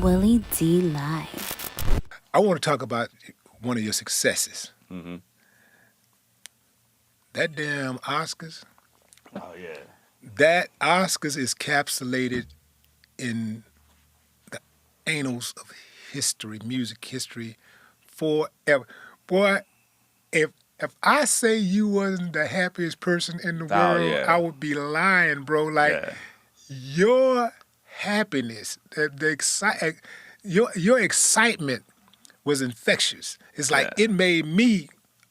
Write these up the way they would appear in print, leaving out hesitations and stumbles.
Willie D Live. I want to talk about one of your successes. Mm-hmm. That damn Oscars. Oh, yeah. That Oscars is capsulated in the annals of history, music history, forever. Boy, if I say you wasn't the happiest person in the world, yeah. I would be lying, bro. Like your happiness, your excitement was infectious. It's like it made me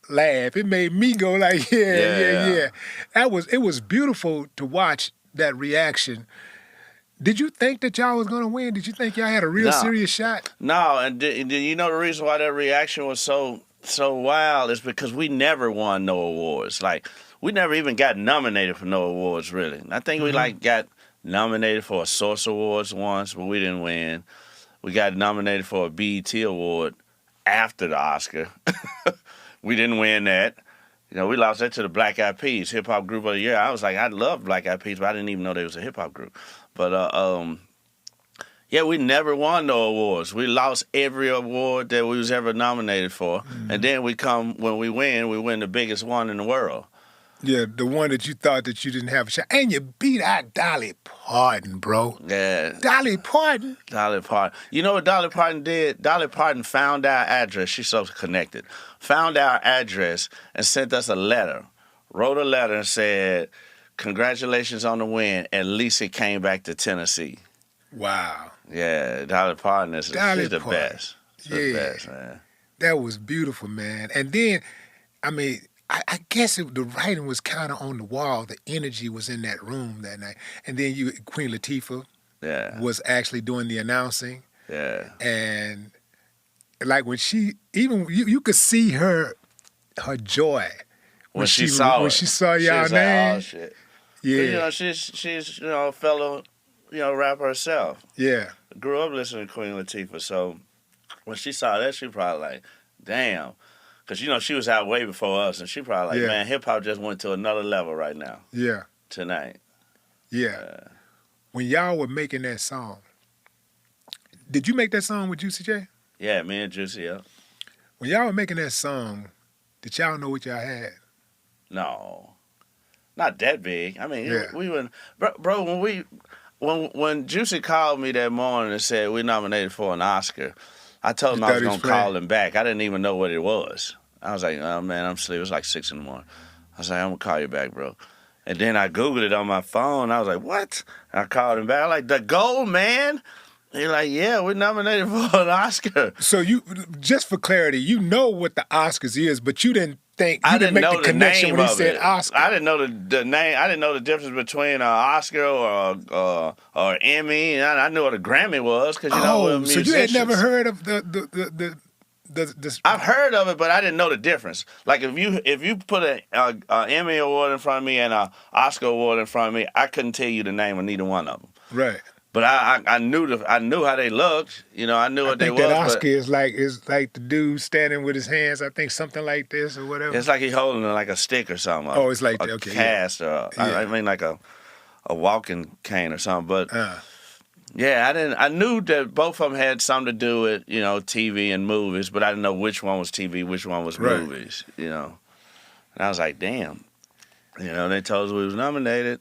laugh. It made me go like, yeah. It was beautiful to watch that reaction. Did you think that y'all was gonna win? Did you think y'all had a real serious shot? No, and do you know the reason why that reaction was so wild is because we never won no awards. Like, we never even got nominated for no awards, really. I think we got nominated for a Source Awards once, but we didn't win. We got nominated for a BET Award after the Oscar. We didn't win that. You know, we lost that to the Black Eyed Peas, Hip Hop Group of the Year. I was like, I love Black Eyed Peas, but I didn't even know they was a hip hop group. But we never won no awards. We lost every award that we was ever nominated for. And then when we win the biggest one in the world. Yeah, the one that you thought that you didn't have a shot. And you beat out Dolly Parton, bro. Yeah. Dolly Parton. You know what Dolly Parton did? Dolly Parton found our address. She's so connected. Found our address and sent us a letter. Wrote a letter and said, congratulations on the win. At least it came back to Tennessee. Wow. Yeah, Dolly Parton she's the best. She's the best, man. That was beautiful, man. And then, I mean, I guess the writing was kind of on the wall. The energy was in that room that night. And then Queen Latifah was actually doing the announcing. Yeah. And like when she, even you could see her joy when she saw y'all name. Like, oh, shit. Yeah. You know, she's a fellow, rapper herself. Yeah. Grew up listening to Queen Latifah, so when she saw that, she probably like, damn. Because, she was out way before us, and she probably like, man, hip-hop just went to another level right now. Yeah. Tonight. Yeah. When y'all were making that song, did you make that song with Juicy J? Yeah, me and Juicy, yeah. When y'all were making that song, did y'all know what y'all had? No. Not that big. I mean, we were... Bro, when Juicy called me that morning and said we nominated for an Oscar, I told him I was going to call him back. I didn't even know what it was. I was like, oh, man, I'm asleep. It was like 6 in the morning. I was like, I'm going to call you back, bro. And then I Googled it on my phone. I was like, what? And I called him back. I was like, the gold, man? He's like, yeah, we're nominated for an Oscar. So just for clarity, you know what the Oscars is, but you didn't think, I didn't make know the connection name when he of said it. Oscar. I didn't know the name. I didn't know the difference between an Oscar or Emmy. I knew what a Grammy was because we're musicians. So you had never heard of the I've heard of it, but I didn't know the difference. Like if you put an Emmy award in front of me and an Oscar award in front of me, I couldn't tell you the name of neither one of them. Right. But I knew how they looked. I knew what they was. I think that Oscar is like the dude standing with his hands. I think something like this or whatever. It's like he's holding like a stick or something. Oh, it's like a cast or I mean like a walking cane or something. But I knew that both of them had something to do with TV and movies, but I didn't know which one was TV, which one was movies. And I was like, damn. They told us we was nominated.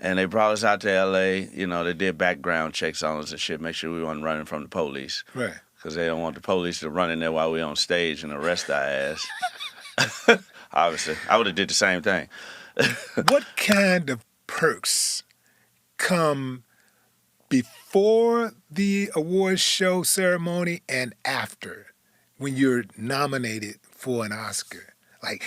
And they brought us out to L.A. They did background checks on us and shit, make sure we weren't running from the police. Right. Because they don't want the police to run in there while we on stage and arrest our ass. Obviously. I would have did the same thing. What kind of perks come before the awards show ceremony and after when you're nominated for an Oscar? Like,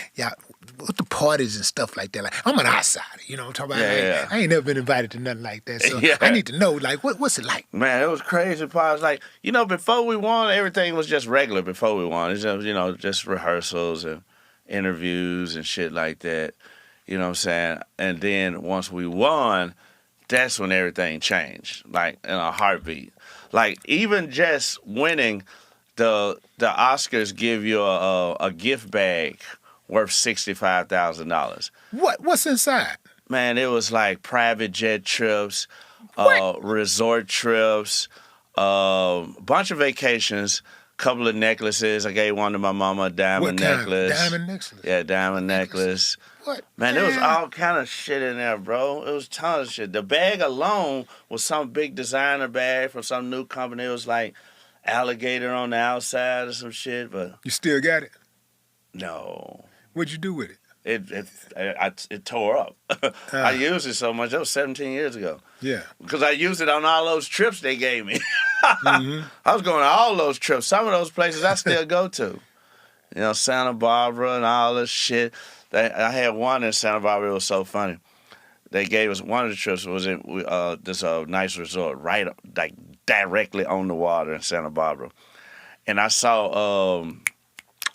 with the parties and stuff like that. Like, I'm an outsider, you know what I'm talking about? I ain't never been invited to nothing like that. So I need to know, like, what's it like? Man, it was crazy. Parts like, before we won, everything was just regular before we won. It's just, just rehearsals and interviews and shit like that. You know what I'm saying? And then once we won, that's when everything changed, like in a heartbeat. Like, even just winning, the Oscars give you a gift bag worth $65,000. What's inside? Man, it was like private jet trips, resort trips, Bunch of vacations, couple of necklaces. I gave one to my mama, a diamond necklace. Diamond necklace? Yeah, diamond necklace. What? Man, there was all kind of shit in there, bro. It was tons of shit. The bag alone was some big designer bag from some new company. It was like alligator on the outside or some shit, but You still got it? no. What'd you do with it? It tore up. I used it so much. That was 17 years ago. Yeah. Because I used it on all those trips they gave me. I was going to all those trips. Some of those places I still go to. You know, Santa Barbara and all this shit. I had one in Santa Barbara. It was so funny. They gave us, one of the trips was in this nice resort right like directly on the water in Santa Barbara. And I saw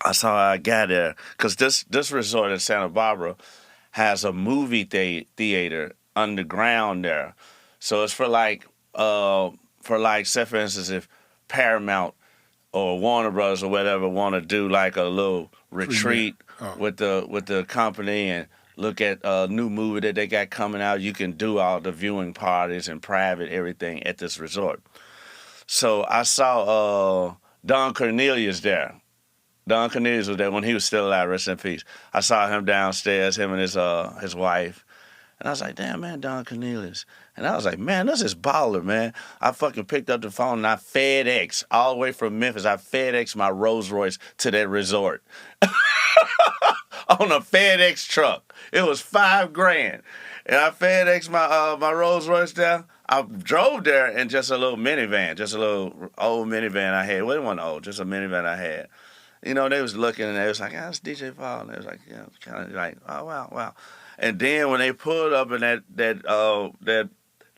a guy there, because this resort in Santa Barbara has a movie theater underground there. So it's for like, say for instance, if Paramount or Warner Bros. Or whatever want to do like a little retreat with the company and look at a new movie that they got coming out, you can do all the viewing parties and private everything at this resort. So I saw Don Cornelius there. Don Cornelius was there when he was still alive, rest in peace. I saw him downstairs, him and his wife. And I was like, damn, man, Don Cornelius. And I was like, man, this is baller, man. I fucking picked up the phone and I FedEx all the way from Memphis. I FedEx my Rolls Royce to that resort on a FedEx truck. It was $5,000. And I FedEx my Rolls Royce down. I drove there in just a little minivan, just a little old minivan I had. Well, it wasn't old, just a minivan I had. You know, they was looking and they was like, it's DJ Paul. And they was like, yeah, kind of like, oh, wow. And then when they pulled up in that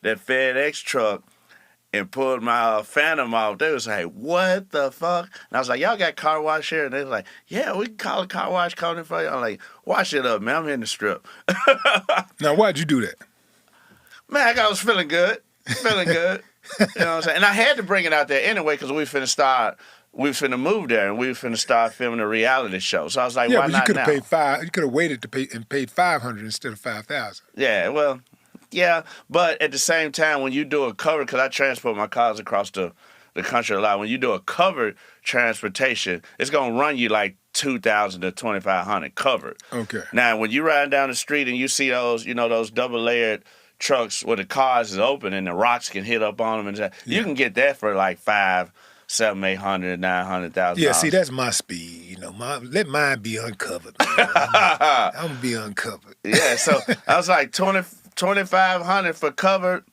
FedEx truck and pulled my Phantom off, they was like, what the fuck? And I was like, y'all got car wash here? And they was like, yeah, we can call a car wash company for you. I'm like, wash it up, man. I'm hitting the strip. Now, why'd you do that? Man, I was feeling good. You know what I'm saying? And I had to bring it out there anyway because we was finna move there and we was finna start filming a reality show. So I was like, why not now? You could have waited to pay and paid $500 instead of $5,000. Yeah, well, yeah, but at the same time, when you do a cover, because I transport my cars across the country a lot, when you do a covered transportation, it's gonna run you like $2,000 to $2,500 covered. Okay. Now, when you ride down the street and you see those, those double layered trucks where the cars is open and the rocks can hit up on them, and you can get that for like $500, $700, $800, $900,000. Yeah, see, that's my speed. Let mine be uncovered, man. I'm gonna be uncovered. Yeah, so I was like $2,500 for covered,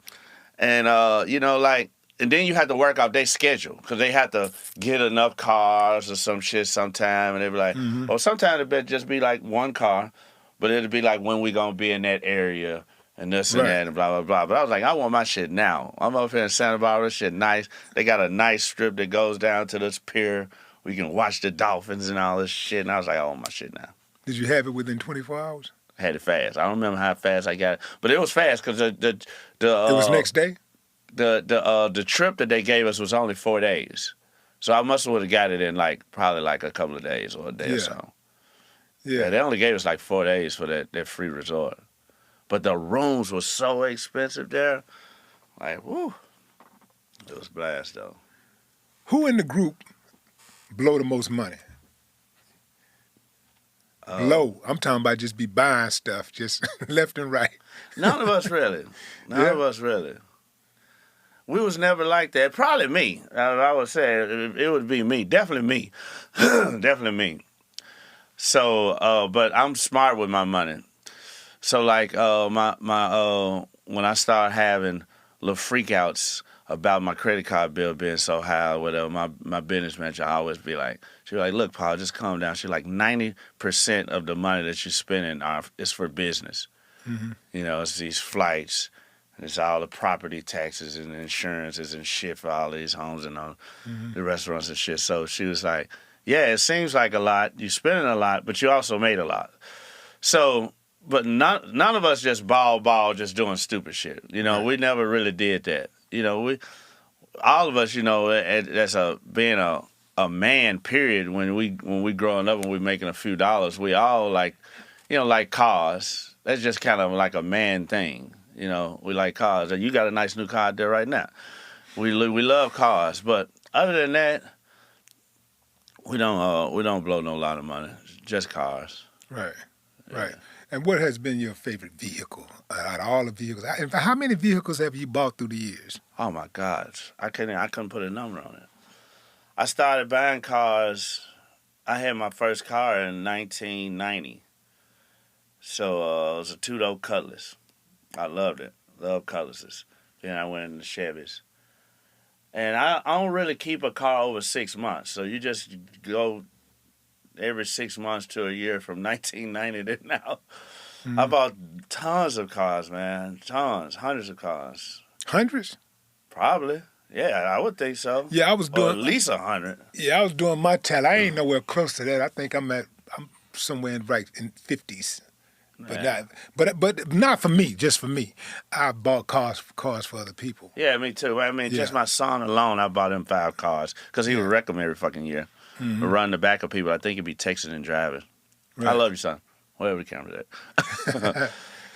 and and then you have to work out their schedule because they have to get enough cars or some shit sometime, and they be like, or sometimes it better just be like one car, but it'll be like when we gonna be in that area. And this and that and blah, blah, blah. But I was like, I want my shit now. I'm up here in Santa Barbara. Shit nice. They got a nice strip that goes down to this pier. We can watch the dolphins and all this shit. And I was like, I want my shit now. Did you have it within 24 hours? I had it fast. I don't remember how fast I got it. But it was fast because it was next day? The trip that they gave us was only 4 days. So I must have got it in probably a couple of days or a day or so. Yeah, they only gave us 4 days for that free resort. But the rooms were so expensive there. Woo. It was blast, though. Who in the group blow the most money? Blow. I'm talking about just be buying stuff, just left and right. None of us really. None of us really. We was never like that. Probably me. I would say it would be me. Definitely me. Definitely me. So, but I'm smart with my money. So when I started having little freakouts about my credit card bill being so high or whatever, my business manager always be like, she'd be like, look, Paul, just calm down. She's like, 90% of the money that you're spending is for business. Mm-hmm. It's these flights, and it's all the property taxes and insurances and shit for all these homes and all the restaurants and shit. So she was like, yeah, it seems like a lot. You're spending a lot, but you also made a lot. So... But none of us just ball just doing stupid shit. We never really did that. All of us, that's being a man. Period. When we growing up and we making a few dollars, we all like cars. That's just kind of like a man thing. We like cars. And you got a nice new car out there right now. We love cars, but other than that, we don't blow no lot of money. Just cars. Right. Yeah. Right. And what has been your favorite vehicle out of all the vehicles? In fact, how many vehicles have you bought through the years? Oh my God, I couldn't put a number on it. I started buying cars. I had my first car in 1990. So it was a two-door Cutlass. I loved it. Loved Cutlasses. Then I went into Chevys. And I don't really keep a car over 6 months. So you just go every 6 months to a year from 1990 to now. I bought tons of cars, man. Tons. Hundreds of cars. Hundreds? Probably. Yeah, I would think so. Yeah, I was doing at least 100. Yeah, I was doing my tally. I ain't nowhere close to that. I think I'm somewhere in 50s. But not for me, just for me. I bought cars for other people. Yeah, me too. I mean, just my son alone, I bought him 5 cars because he would wreck them every fucking year. Run the back of people. I think he'd be texting and driving. Right. I love you, son. Whatever the camera's at.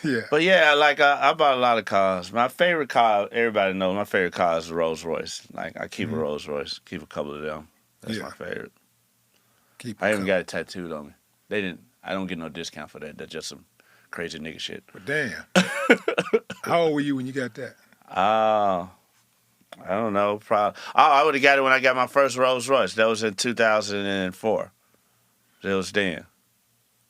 Yeah. But yeah, like I bought a lot of cars. My favorite car, everybody knows, my favorite car is a Rolls Royce. Like I keep a Rolls Royce, keep a couple of them. That's my favorite. I even got it tattooed on me. I don't get no discount for that. That's just some crazy nigga shit. But damn. How old were you when you got that? I don't know. Probably. I would have got it when I got my first Rolls Royce. That was in 2004. That was then.